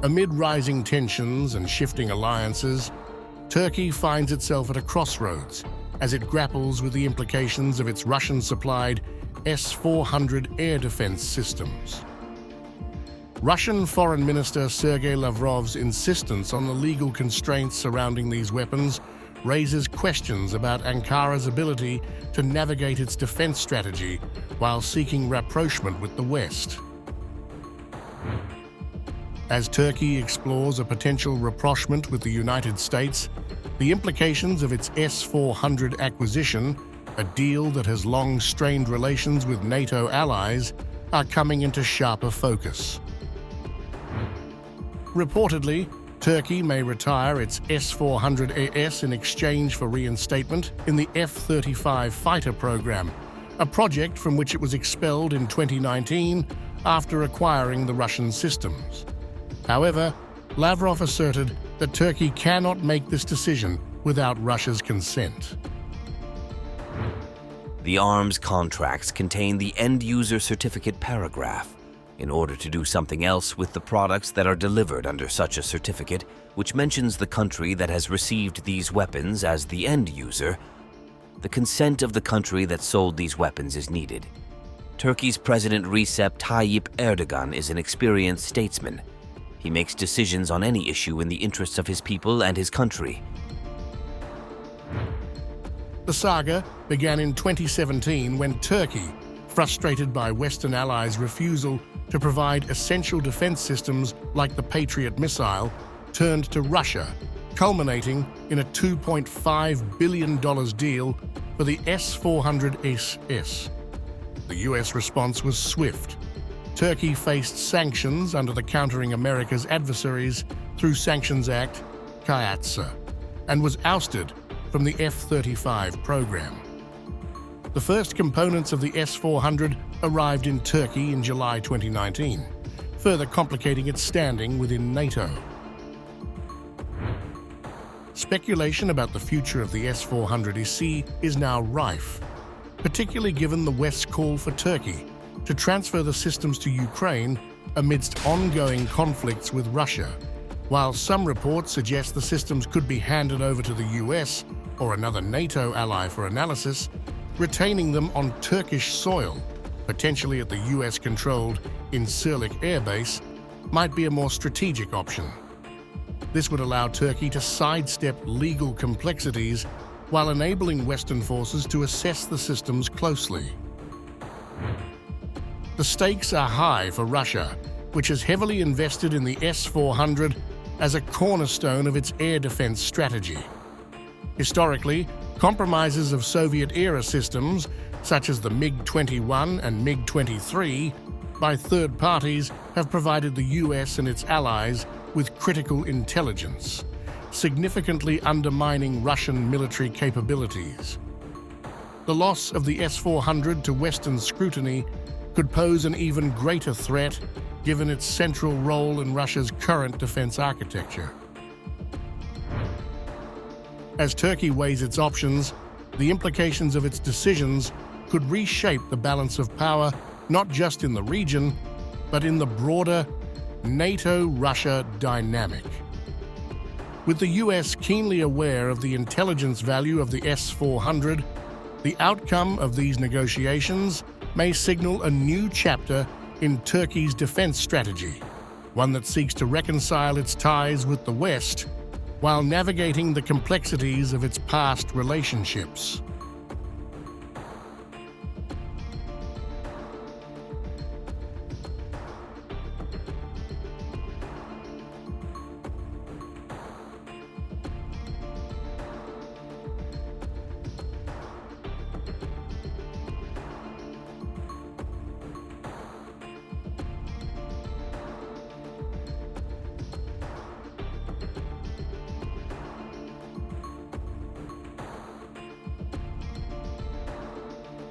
Amid rising tensions and shifting alliances, Turkey finds itself at a crossroads as it grapples with the implications of its Russian-supplied S-400 air defense systems. Russian Foreign Minister Sergey Lavrov's insistence on the legal constraints surrounding these weapons raises questions about Ankara's ability to navigate its defense strategy while seeking rapprochement with the West. As Turkey explores a potential rapprochement with the United States, the implications of its S-400 acquisition, a deal that has long strained relations with NATO allies, are coming into sharper focus. Reportedly, Turkey may retire its S-400AS in exchange for reinstatement in the F-35 fighter program, a project from which it was expelled in 2019 after acquiring the Russian systems. However, Lavrov asserted that Turkey cannot make this decision without Russia's consent. The arms contracts contain the end-user certificate paragraph. In order to do something else with the products that are delivered under such a certificate, which mentions the country that has received these weapons as the end user, the consent of the country that sold these weapons is needed. Turkey's President Recep Tayyip Erdogan is an experienced statesman. He makes decisions on any issue in the interests of his people and his country. The saga began in 2017 when Turkey, frustrated by Western allies' refusal to provide essential defense systems like the Patriot missile, turned to Russia, culminating in a $2.5 billion deal for the S-400SS. The US response was swift. Turkey faced sanctions under the Countering America's Adversaries through Sanctions Act, KAYATSA, and was ousted from the F-35 program. The first components of the S-400 arrived in Turkey in July 2019, further complicating its standing within NATO. Speculation about the future of the S-400 is now rife, particularly given the West's call for Turkey to transfer the systems to Ukraine amidst ongoing conflicts with Russia. While some reports suggest the systems could be handed over to the US or another NATO ally for analysis, retaining them on Turkish soil, potentially at the US-controlled Incirlik Air Base, might be a more strategic option. This would allow Turkey to sidestep legal complexities while enabling Western forces to assess the systems closely. The stakes are high for Russia, which has heavily invested in the S-400 as a cornerstone of its air defense strategy. Historically, compromises of Soviet-era systems, such as the MiG-21 and MiG-23, by third parties have provided the US and its allies with critical intelligence, significantly undermining Russian military capabilities. The loss of the S-400 to Western scrutiny could pose an even greater threat given its central role in Russia's current defense architecture. As Turkey weighs its options, the implications of its decisions could reshape the balance of power not just in the region, but in the broader NATO-Russia dynamic. With the US keenly aware of the intelligence value of the S-400, the outcome of these negotiations may signal a new chapter in Turkey's defense strategy, one that seeks to reconcile its ties with the West while navigating the complexities of its past relationships.